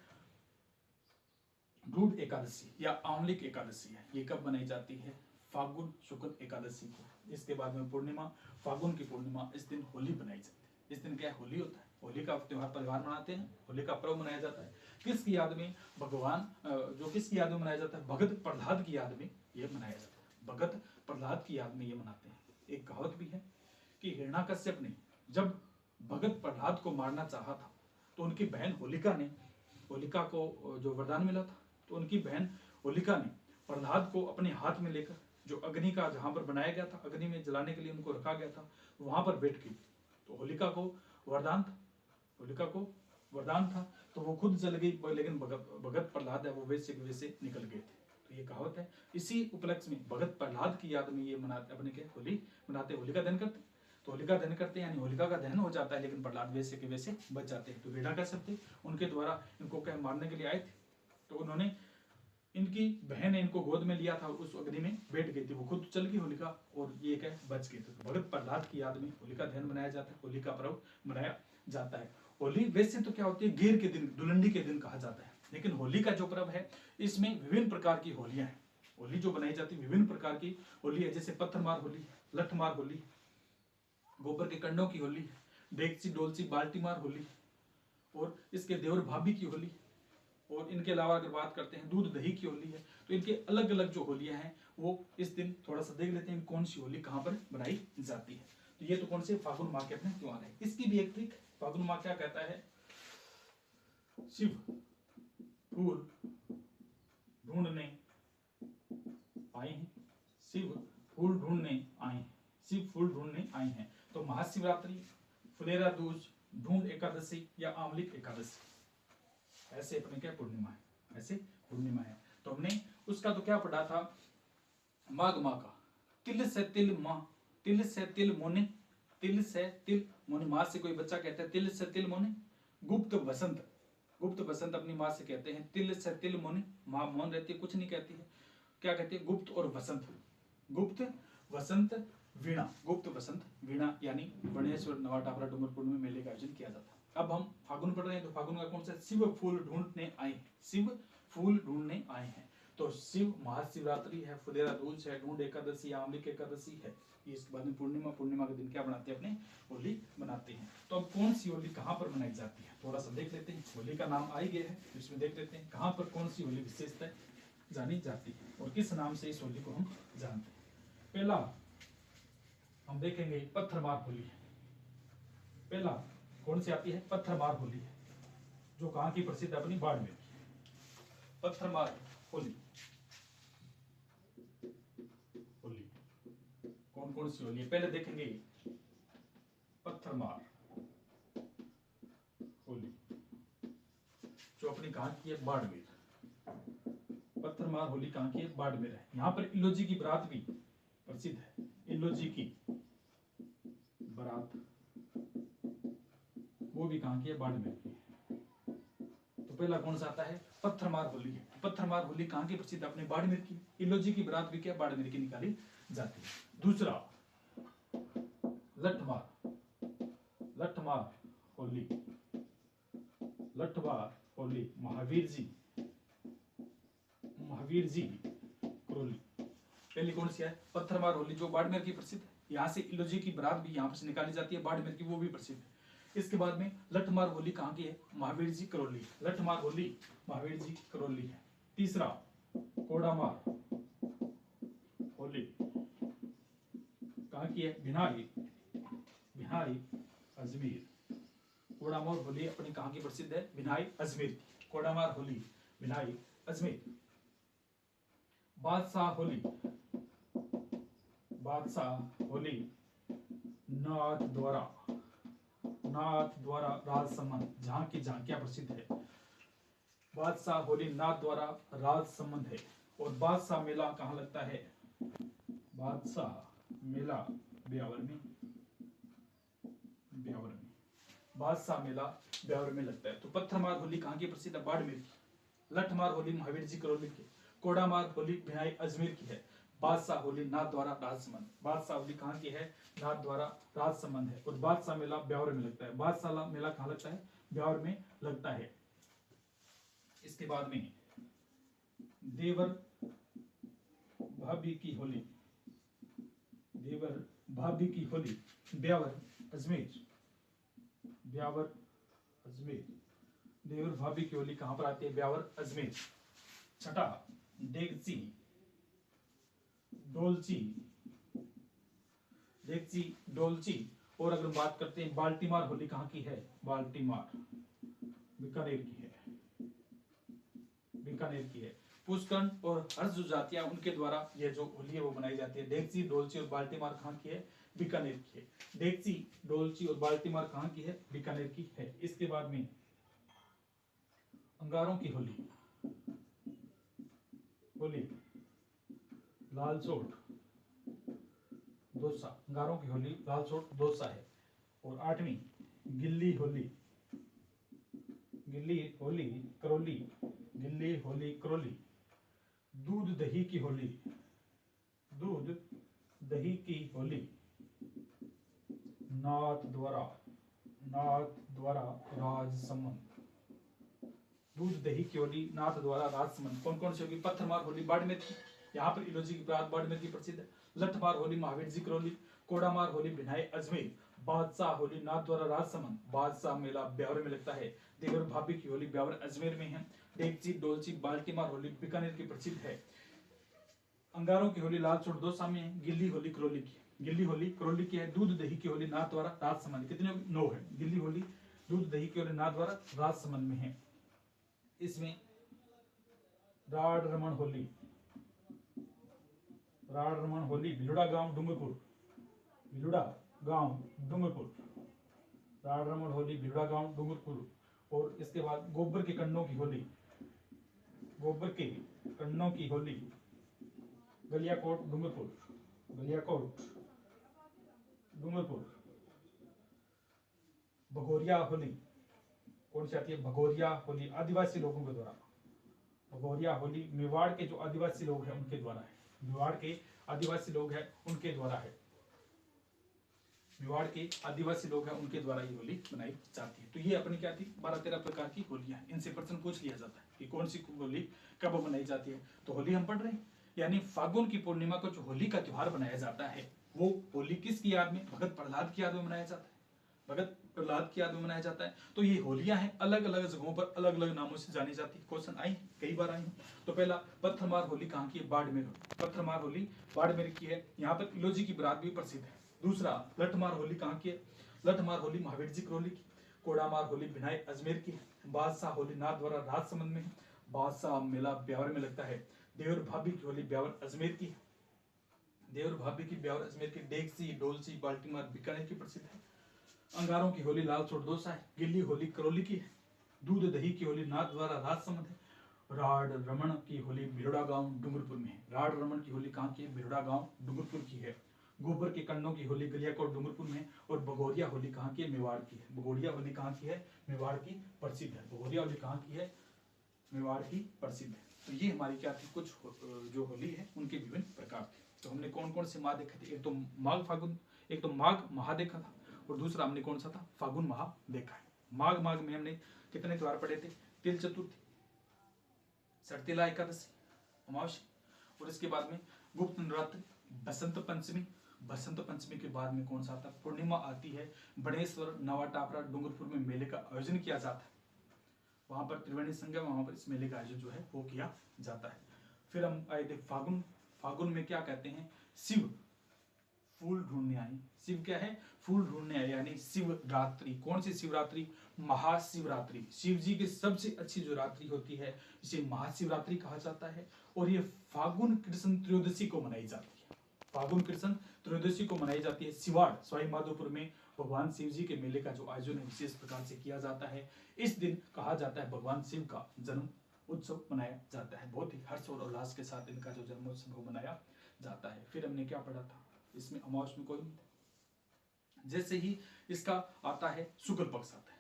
ढूढ़ एकादशी या आवलिक एकादशी है। ये कब बनाई जाती है, फागुन शुक्ल एकादशी को। इसके बाद में पूर्णिमा, फागुन की पूर्णिमा। इस दिन होली बनाई जाती है। इस दिन क्या होली होता है, होली का त्योहार परिवार मनाते हैं। होली का पर्व मनाया जाता है किसकी याद में, भगवान जो किसकी याद में मनाया जाता है, भगत प्रहलाद की याद में ये मनाया जाता है। भगत प्रहलाद की याद में ये मनाते हैं। एक कहावत भी है कि हिरण्याकश्यप ने जब भगत प्रहलाद को मारना चाहा था तो उनकी बहन होलिका को जो वरदान मिला था, तो उनकी बहन होलिका ने प्रहलाद को अपने हाथ में लेकर जो अग्नि का जहां पर बनाया गया था, अग्नि में जलाने के लिए उनको रखा गया था, वहां पर बैठ गई। तो होलिका को वरदान था, होलिका को वरदान था, तो वो खुद जल गई, लेकिन भगत प्रहलाद है वो वैसे के वैसे निकल गए थे। तो ये कहावत है। इसी उपलक्ष्य में भगत प्रहलाद की याद में ये मनाते, अपने के होली मनाते, होलिका दहन करते। तो होलिका दहन करते हैं, यानी होलिका का दहन हो जाता है, लेकिन प्रहलाद वैसे के वैसे बच जाते हैं। तो वीणा कह सकते, उनके द्वारा इनको क्या मारने के लिए आए थे, तो उन्होंने, इनकी बहन ने इनको गोद में लिया था, उस अग्नि में बैठ गई थी, वो खुद चल गई होलिका, और ये क्या बच गए थे। तो भगत प्रहलाद की याद में होलिका दहन मनाया जाता है, होली का पर्व मनाया जाता है। होली वैसे तो क्या होती है, गेर के दिन, दुलंडी के दिन कहा जाता है, लेकिन होली का जो पर्व है, इसमें विभिन्न प्रकार की होलियां हैं। होली जो बनाई जाती है विभिन्न प्रकार की होली है, जैसे पत्थरमार होली, लठमार होली, गोबर के कंडों की होली, डेगची डोलची बाल्टी मार होली, और इसके देवर भाभी की होली, और इनके अलावा अगर बात करते हैं दूध दही की होली है। तो इनके अलग अलग जो होलियां हैं वो इस दिन थोड़ा सा देख लेते हैं कौन सी होली कहाँ पर बनाई जाती है। तो ये तो कौन से फागुन माह के अपने त्योहार है। इसकी भी एक ट्रिक, फागुन माह क्या कहता है, शिव फूल ढूंढने आए हैं, शिव फूल ढूंढने आए हैं, शिव फूल ढूंढने आए हैं। तो महाशिवरात्रि, फुलेरा दूज, ढूंढ एकादशी या आमलिक एकादशी, ऐसे अपने क्या पूर्णिमा है, ऐसे पूर्णिमा है। तो हमने उसका तो क्या पढ़ा था, माघ माह का, तिल से तिल माह, तिल से तिल मोने, तिल से तिल मोने, माँ से कोई बच्चा कहता है तिल से तिल मोने। गुप्त बसंत, गुप्त बसंत अपनी माँ से कहते हैं तिल से तिल मोने, माँ मौन रहती है, कुछ नहीं कहती है, क्या कहती है, गुप्त और वसंत, गुप्त वसंत वीणा, गुप्त वसंत वीणा, यानी बनेश्वर नवाटापरा डूंगरपुर में मेले का आयोजन किया जाता है। अब हम फागुन पढ़ रहे हैं, तो फागुन का कौन सा, शिव फूल ढूंढने आए, शिव फूल ढूंढने आए हैं। तो शिव महाशिवरात्रि है, फुलेरा दूज है, ढूंढ एकादशी, आमलिक एकादशी है। इसके बाद में पूर्णिमा, पूर्णिमा के दिन क्या बनाते हैं, अपने होली मनाते हैं। तो अब कौन सी होली कहाँ पर मनाई जाती है, थोड़ा सा देख लेते हैं। होली का नाम आ ही गया है, तो इसमें देख लेते हैं कहाँ पर कौन सी होली विशेषता जानी जाती है और किस नाम से इस होली को हम जानते हैं। पहला हम देखेंगे पत्थरमार होली है। पहला कौन सी आती है, पत्थरमार होली है, जो कहाँ की प्रसिद्ध है, अपनी बाड़मेर की। पत्थरमार होली, होली कौन कौन सी होली है, पहले देखेंगे पत्थरमार होली, जो अपनी कहाँ की है, बाड़मेर। पत्थरमार होली कहाँ की है, बाड़मेर है। यहाँ पर इलोजी की बारात भी प्रसिद्ध है, इलोजी की बारात, वो भी कहाँ की है, बाड़मेर की। तो पहला कौन सा आता है, पत्थरमार होली है। पत्थरमार होली कहाँ की प्रसिद्ध, अपने बाड़मेर की। इलोजी की बारात भी क्या, बाड़मेर की निकाली जाती है। दूसरा लठमार, लठमार होली, लठमार होली, महावीर जी, महावीर जी करोली। पहली कौन सी है, पत्थरमार होली, जो बाड़मेर की प्रसिद्ध है। यहाँ से इलोजी की बारात भी यहाँ से निकाली जाती है, बाड़मेर की, वो भी प्रसिद्ध है। इसके बाद में लठमार होली कहाँ की है, महावीर जी करौली, लठमार होली महावीर जी करौली है। तीसरा कोडामार होली कहाँ की है, भिनाई, भिनाई अजमेर। कोडामार होली अपनी कहाँ की प्रसिद्ध है, भिनाई अजमेर की। कोडामार होली भिनाई अजमेर। बादशाह होली, बादशाह होली नाथ द्वारा, नाथ द्वारा राज संबंध, जहां की झांकियां प्रसिद्ध है। बादशाह होली नाथ द्वारा राज संबंध है। और बादशाह मेला कहाँ लगता है, बादशाह मेला ब्यावर में, ब्यावर में, बादशाह मेला ब्यावर में लगता है। तो पत्थरमार होली कहाँ की प्रसिद्ध है, बाड़मेर की। लठमार होली महावीर जी करौली की। कोडामार होली भिनाई अजमेर की है। बादशाह होली नाथ द्वारा राज संबंध, बादशाह होली कहाँ की है, नाथ द्वारा राज संबंध है। और बादशाह मेला ब्यावर में लगता है। बादशाह मेला कहाँ लगता है, ब्यावर में लगता है। इसके बाद में देवर भाभी की होली, देवर भाभी की होली ब्यावर अजमेर, ब्यावर अजमेर। देवर भाभी की होली कहां पर आती है, ब्यावर अजमेर। छठा डेगची डोलची, डेगची डोलची। और अगर बात करते हैं बाल्टीमार होली कहाँ की है, बाल्टीमार बीकानेर की है, बीकानेर की है। पुष्करण और हर्ष जो जातियां उनके द्वारा यह जो होली है वो मनाई जाती है। डेक्ची, डोलची और बाल्टीमार कहाँ की है? बीकानेर की है। डेक्ची, डोलची और बाल्टीमार कहाँ की है? बीकानेर की है। इसके बाद में अंगारों की होली, लालसोट, दौसा। अंगारों की होली लालसोट, दौसा है। और 8वीं गिल्ली होली, करौली, गिल्ली होली करौली। दूध दही की होली, नाथ द्वारा राजसमंद। दूध दही की होली, नाथ द्वारा राजसमंद। कौन कौन सी होगी? पत्थरमार होली बाड़मेर की, यहाँ पर इलोजी की बात बाड़मेर की प्रसिद्ध है। लठमार होली महावीर जी करौली, कोड़ामार होली भिनाई अजमेर, बादशाह होली नाथ द्वारा राजसमंद, बादशाह मेला ब्यावर में लगता है। देवर भाभी की होली ब्यावर अजमेर में है। डेक्ची, डोलची, बाल्टीमार होली बीकानेर की प्रसिद्ध है। अंगारों की होली लालसोट, दौसा में है। गिल्ली होली करौली की, की है। दूध दही की होली नाथ द्वारा राजसमंद, कितने 9 है। गिल्ली होली, दूध दही की होली नाथ द्वारा राजसमंद में है। इसमें राड रमन होली, भिलुड़ा गांव डूंगरपुर, राड रमन होली भिलुड़ा गांव डूंगरपुर। और इसके बाद गोबर के कन्नों की होली, गलियाकोट डूंगरपुर। भगोरिया होली कौन सी आती है? भगोरिया होली आदिवासी लोगों के द्वारा। भगोरिया होली मेवाड़ के जो आदिवासी लोग हैं उनके द्वारा है। मेवाड़ के आदिवासी लोग हैं उनके द्वारा ये होली मनाई जाती है। तो ये अपनी क्या थी? 12-13 प्रकार की होलियां हैं। इनसे प्रश्न पूछ लिया जाता है कि कौन सी होली कब मनाई जाती है। तो होली हम पढ़ रहे हैं, यानी फागुन की पूर्णिमा को जो होली का त्योहार मनाया जाता है वो होली किसकी याद में? भगत प्रहलाद की याद में मनाया जाता है। तो ये होलियां हैं, अलग अलग जगहों पर अलग अलग नामों से जानी जाती है। क्वेश्चन कई बार आई। तो पहला पत्थरमार होली कहाँ की है? बाड़मेर। पत्थरमार होली बाड़मेर की है। यहाँ पर इलोजी की बारात भी प्रसिद्ध है। दूसरा लठमार होली कहाँ की है? लठमार होली महावीर जी करौली की। कोड़ामार होली भिनाई अजमेर की। बादशाह होली नाथ द्वारा राजसमंद में है। बादशाह मेला ब्यावर में लगता है। देवर भाभी की होली ब्यावर अजमेर की। डेक्ची, डोलची, बाल्टीमार बीकानेर की प्रसिद्ध है। अंगारों की होली लालसोट, दौसा है। गिल्ली होली करौली की है। दूध दही की होली नाथ द्वारा राजसमंद है। राड रमन की होली भिलुड़ा गांव डूंगरपुर में है। राड रमन की होली कहाँ की है? भिलुड़ा गांव डूंगरपुर की है। गोबर के कंडों की होली गलियाकोट डूंगरपुर में। और भगोरिया होली कहाँ की है? मेवाड़ की है। भगोरिया होली कहाँ की है? मेवाड़ की प्रसिद्ध है। भगोरिया होली कहाँ की है? मेवाड़ की प्रसिद्ध है। तो ये हमारी क्या थी? कुछ जो होली है उनके विभिन्न प्रकार थे। तो हमने कौन कौन से माह देखे थे? एक तो माघ माह देखा था, और दूसरा हमने कौन सा था? फागुन माह देखा है। माघ में हमने कितने त्योहार पढ़े थे? तिल चतुर्थी, सरतिला एकादशी, अमावस्या, और इसके बाद में गुप्त नवरात्र, बसंत पंचमी के बाद में कौन सा आता है? पूर्णिमा आती है। बड़ेश्वर, नवाटापरा, डूंगरपुर में मेले का आयोजन किया जाता है। वहां पर त्रिवेणी संगम, वहां पर इस मेले का आयोजन जो है वो किया जाता है। फिर हम आए थे फागुन में क्या कहते हैं? शिव फूल ढूंढने आए। शिव क्या है? फूल ढूंढने आए, यानी शिवरात्रि। कौन सी शिवरात्रि? महाशिवरात्रि। शिव जी की सबसे अच्छी जो रात्रि होती है इसे महाशिवरात्रि कहा जाता है। और ये फागुन कृष्ण त्रयोदशी को मनाई जाती है। सिवाड़ सवाई माधोपुर में भगवान शिव जी के मेले का जो आयोजन है विशेष प्रकार से किया जाता है। इस दिन कहा जाता है भगवान शिव का जन्म उत्सव मनाया जाता है। बहुत ही हर्ष और उल्लास के साथ इनका जो जन्मोत्सव मनाया जाता है। फिर हमने क्या पढ़ा था? इसमें अमावस्या में कोई नहीं था। जैसे ही इसका आता है शुक्ल पक्ष आता है,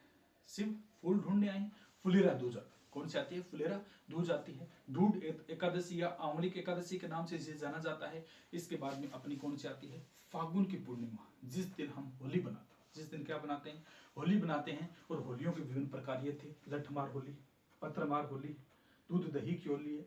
शिव फूल ढूंढने आए, फुलेरा दूज आती है। कौन सी आती है? फुलेरा दूज आती है। ढूंढ एकादशी या आंवलिक एकादशी के नाम से इसे जाना जाता है। इसके बाद में अपनी कौन सी आती है? फागुन की पूर्णिमा, जिस दिन हम होली बनाते हैं। जिस दिन क्या बनाते हैं? होली बनाते हैं। और होलियों के विभिन्न प्रकार ये थे: लठमार होली, पत्थरमार होली, दूध दही की होली है,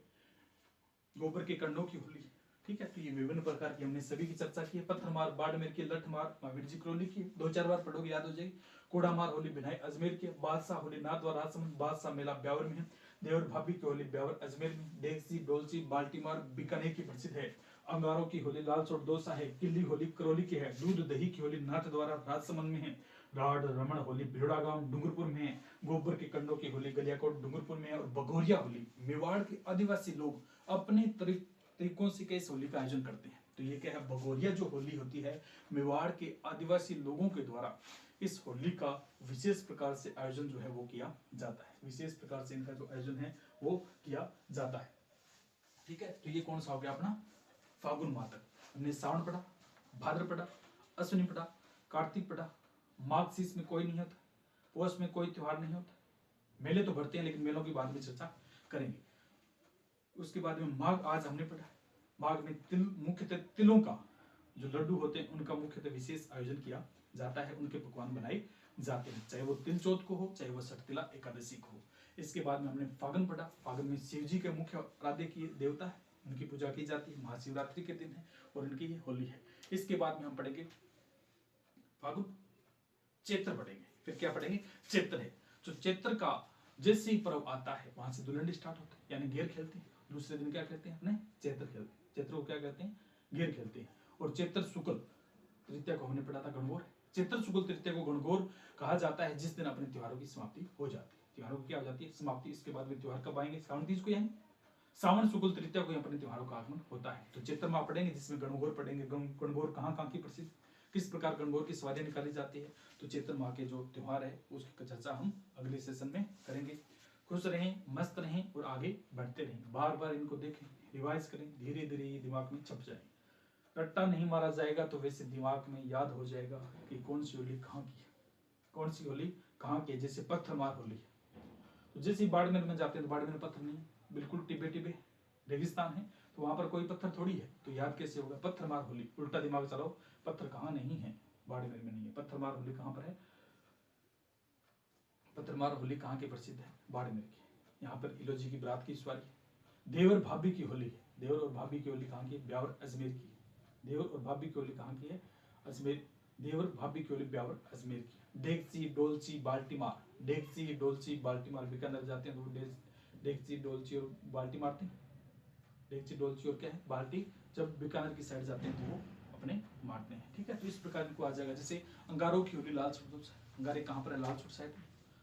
गोबर के कंडों की होली। ठीक है, तो ये विभिन्न प्रकार की हमने सभी की चर्चा की है। पत्थरमार बाड़मेर की, लठमार महावीर जी करौली की, 2-4 बार पढ़ोगे याद हो जाएगी। कोड़ामार होली भिनाई अजमेर की, बादशाह होली नाथ द्वारा राजसमंद, बादशाह मेला ब्यावर में है। देवर भाभी की होली ब्यावर अजमेर में। डेक्ची, डोलची, बाल्टीमार बीकानेर की प्रसिद्ध है। अंगारों की होली लाल चोट दोसा है, किल्ली होली करौली की है, दूध दही की होली नाथ द्वारा राजसमंद में है, राड रमण होली भिड़ोड़ा गांव डूंगरपुर में है, गोबर के कंडों की होली गलियाकोट डूंगरपुर में है, और भगोरिया होली मेवाड़ के आदिवासी लोग अपने तरीकों से कैसे होली का आयोजन करते हैं। तो ये क्या है, भगोरिया जो होली होती है मेवाड़ के आदिवासी लोगों के द्वारा इस होली का विशेष प्रकार से आयोजन जो है वो किया जाता है, विशेष प्रकार से इनका जो आयोजन है वो किया जाता है। ठीक है, तो ये कौन सा हो गया अपना फागुन माह तक। हमने सावन पढ़ा, भाद्र पढ़ा, अश्विनी पढ़ा, कार्तिक पढ़ा, माघ शीश में कोई नहीं होता, पौष में कोई त्योहार नहीं होता, मेले तो भरते हैं लेकिन मेलों की बाद में चर्चा करेंगे। उसके बाद में माघ आज हमने पढ़ा, माघ में तिल मुख्यतः तिलों का जो लड्डू होते हैं उनका मुख्यतः विशेष आयोजन किया जाता है, उनके पकवान बनाए जाते हैं, चाहे वो तिल चौथ को हो चाहे वो सठतिला एकादशी को हो। इसके बाद में हमने फागुन पढ़ा, फागुन में शिव जी के मुख्य आराध्य की देवता है, उनकी पूजा की जाती है, महाशिवरात्रि के दिन है और इनकी ये होली है। इसके बाद में हम पढ़ेंगे फागुन चैत्र पढ़ेंगे, फिर क्या पढ़ेंगे चैत्र है। जो चैत्र का जैसे ही पर्व आता है वहां से दुलंडी स्टार्ट होते हैं, यानी घेर खेलते हैं। दूसरे दिन क्या खेलते हैं अपने चैत्र खेलते हैं, चैत्र को क्या कहते हैं घेर खेलते हैं। और चैत्र शुक्ल तृतीया को हमने पढ़ा था गणगौर, चैत्र शुक्ल तृतीया को गणगौर कहा जाता है जिस दिन अपने त्योहारों की समाप्ति हो जाती है, त्योहारों की क्या हो जाती है समाप्ति। इसके बाद में त्योहार कब आएंगे, सावन तीज को आएंगे, सावन शुक्ल तृतीया को अपने त्योहारों का आगमन होता है। तो चैत्र माह पढ़ेंगे जिसमें गणगौर पढ़ेंगे, गणगौर कहाँ की प्रसिद्ध, किस प्रकार गणगौर की स्वादियां निकाली जाती है। तो चैत्र माह के जो त्योहार है उसकी चर्चा हम अगले सेशन में करेंगे। खुश रहें, मस्त रहें और आगे बढ़ते रहें, बार बार इनको देखें, रिवाइज करें, धीरे धीरे ये दिमाग में छप जाए। रट्टा नहीं मारा जाएगा तो वैसे दिमाग में याद हो जाएगा कि कौन सी होली कहाँ की है, कौन सी होली कहाँ की है। जैसे पत्थर मार होली है, तो जैसे बाड़मेर में जाते हैं तो बाड़मेर में पत्थर नहीं, बिल्कुल टिबे टिबे रेगिस्तान है, तो वहां पर कोई पत्थर थोड़ी है, तो याद कैसे होगा पत्थर मार होली। उल्टा दिमाग चलाओ, पत्थर कहाँ नहीं है, बाड़मेर में नहीं है। पत्थर मार होली कहाँ पर है, पत्थर मार होली कहाँ की प्रसिद्ध है, बाड़मेर की। यहाँ पर इलोजी की बरात की सवारी, देवर भाभी की होली है, देवर और भाभी की होली कहाँ की है, ब्यावर अजमेर की। देवर और भाभी की होली कहाँ की है, अजमेर, देवर भाभी की होली ब्यावर अजमेर की। डेगची डोलची बाल्टी मार, डेगची डोलची बाल्टी मार, बीकानेर जाते हैं तो डेगची डोलची और बाल्टी मारते हैं, डेगची डोलची और क्या है बाल्टी, जब बीकानेर की साइड जाते हैं तो वो अपने मारते हैं। ठीक है, तो इस प्रकार इनको आ जाएगा। जैसे अंगारों की होली लाल छोट दोसा, अंगारे कहाँ पर है, लाल छोट साइड,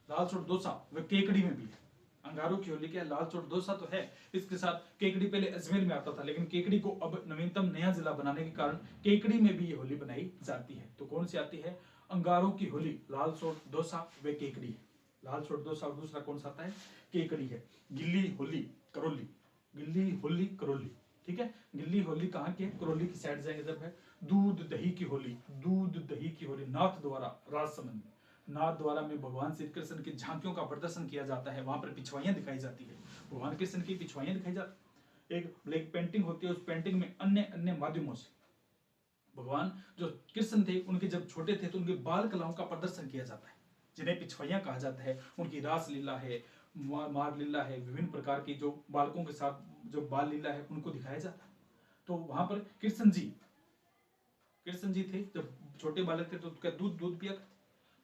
लाल छोट दोसा वह केकड़ी में भी है। अंगारों की होली क्या है, लाल चोट डोसा तो है, इसके साथ केकड़ी पहले अजमेर में आता था, लेकिन केकड़ी को अब नवीनतम नया जिला बनाने के कारण केकड़ी में भी ये होली बनाई जाती है। तो कौन सी आती है, अंगारों की होली लाल चोट डोसा व केकड़ी है, लाल चोट डोसा। और दूसरा कौन सा आता है, केकड़ी है। गिल्ली होली करौली, गिल्ली होली करौली, ठीक है, गिल्ली होली कहाँ की है, करौली की साइड जाएंगे जब है। दूध दही की होली, दूध दही की होली नाथ द्वारा राजसमंद में, नाथ द्वारा में भगवान श्री कृष्ण की झांकियों का प्रदर्शन किया जाता है, वहां पर पिछवाइयां दिखाई जाती है, भगवान कृष्ण की पिछवाइयां दिखाई जाती है। एक ब्लैक पेंटिंग होती है, उस पेंटिंग में अन्य अन्य माध्यमों से भगवान जो कृष्ण थे उनके जब छोटे थे तो उनके बाल कलाओं का प्रदर्शन किया जाता है, जिन्हें पिछवाइयां कहा जाता है। उनकी रास लीला है, मार लीला है, विभिन्न प्रकार की जो बालकों के साथ जो बाल लीला है उनको दिखाया जाता है। तो वहां पर कृष्ण जी थे, जब छोटे बालक थे तो क्या दूध पिया,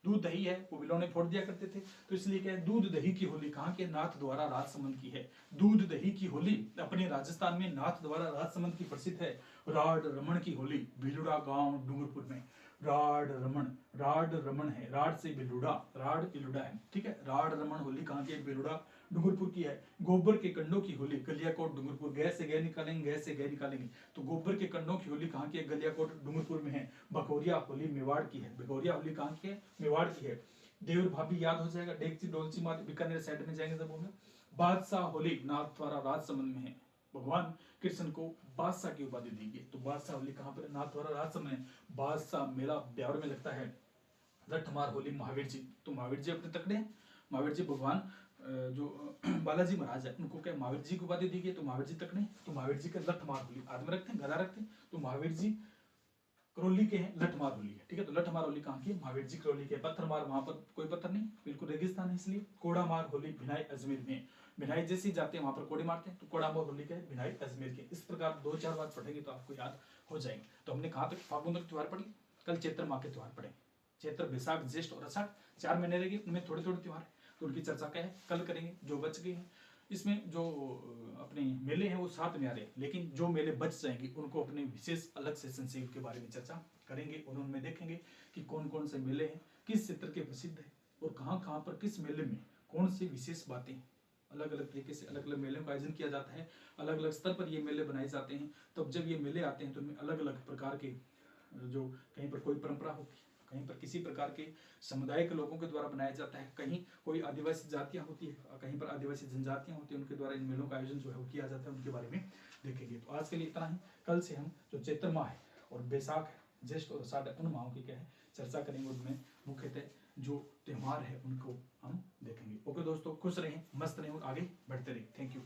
दूध दही है वो बिलोने फोड़ दिया करते थे, तो इसलिए क्या है, दूध दही की होली कहाँ के, नाथ द्वारा राजसमंद की है। दूध दही की होली अपने राजस्थान में नाथ द्वारा राजसमंद की प्रसिद्ध है। राड रमण की होली भिलुड़ा गांव डूंगरपुर में, राड रमण है, राड से भिलुड़ा, राड भिलुड़ा है, ठीक है। राड रमण होली कहाँ की है, भिलुड़ा डूंगरपुर की है। गोबर के कंडों की होली गलियाकोट डूंगरपुर, गैस से गै निकालेंगे, गैस से गै निकालेंगे, तो गोबर के कंडों की होली कहाँ की है, गलियाकोट डूंगरपुर में है। भगोरिया होली मेवाड़ की है, भगोरिया होली कहाँ की है, मेवाड़ की है। देवर भाभी याद हो जाएगा, डेगची डोलची मार बीकानेर साइड में जाएंगे जब होंगे। बादशाह होली नाथ द्वारा राजसमंद में है, भगवान कृष्ण को बादशाह की उपाधि दी गई, तो बादशाह होली कहाँ पर, नाथ द्वारा राजसमंद में। बादशाह मेला ब्यावर में लगता है। लठमार होली महावीर जी, तो महावीर जी अपने तकड़े हैं, महावीर जी भगवान जो बालाजी महाराज है उनको क्या महावीर जी की उपाधि दी गई, तो महावीर जी तक नहीं, तो महावीर जी का लठमार होली, आदमी रखते हैं गदा रखते हैं, तो महावीर जी करौली के हैं, लठमार होली है, ठीक है। तो लठमार होली कहाँ की है, महावीर जी करौली के। पत्थर मार वहां पर कोई पत्थर नहीं, बिल्कुल रेगिस्तान है, इसलिए। कोड़ा मार होली भिनाई अजमेर में, भिनाई जैसे जाते हैं वहां पर कोड़े मारते हैं, तो कोड़ा मार होली के भिनाई अजमेर के। इस प्रकार 2-4 बार पढ़ेंगे तो आपको याद हो जाएंगे। तो हमने कहाँ तक फागुन तक त्योहार पढ़ी, कल चैत्र माह के त्योहार पढ़ेंगे। चैत्र बैसाख ज्येष्ठ और अषाढ़ 4 महीने रहेंगे, उनमें थोड़े थोड़े त्योहार है, तो उनकी चर्चा क्या है कल करेंगे, जो बच गए हैं। इसमें जो अपने मेले हैं वो 7 में आ रहे हैं, लेकिन जो मेले बच जाएंगे उनको अपने विशेष अलग सेशन से उनके बारे में चर्चा करेंगे और उनमें देखेंगे कि कौन कौन से मेले हैं, किस क्षेत्र के प्रसिद्ध है और कहाँ कहाँ पर किस मेले में कौन सी विशेष बातें, अलग अलग तरीके से अलग अलग मेलों का आयोजन किया जाता है, अलग अलग स्तर पर ये मेले बनाए जाते हैं। तब जब ये मेले आते हैं तो उनमें अलग अलग प्रकार के जो कहीं पर कोई परंपरा होती है, कहीं पर किसी प्रकार के समुदाय के लोगों के द्वारा बनाया जाता है, कहीं कोई आदिवासी जातियां होती है, कहीं पर आदिवासी जनजातियां होती है, उनके द्वारा इन मेलों का आयोजन जो है वो किया जाता है, उनके बारे में देखेंगे। तो आज के लिए इतना ही। कल से हम जो चैत्र माह है और बैसाख है, ज्येष्ठ और आषाढ़ उन माहों की क्या है चर्चा करेंगे। उनमें मुख्यतः जो त्यौहार है उनको हम देखेंगे। ओके दोस्तों, खुश रहें, मस्त रहें और आगे बढ़ते रहें। Thank you.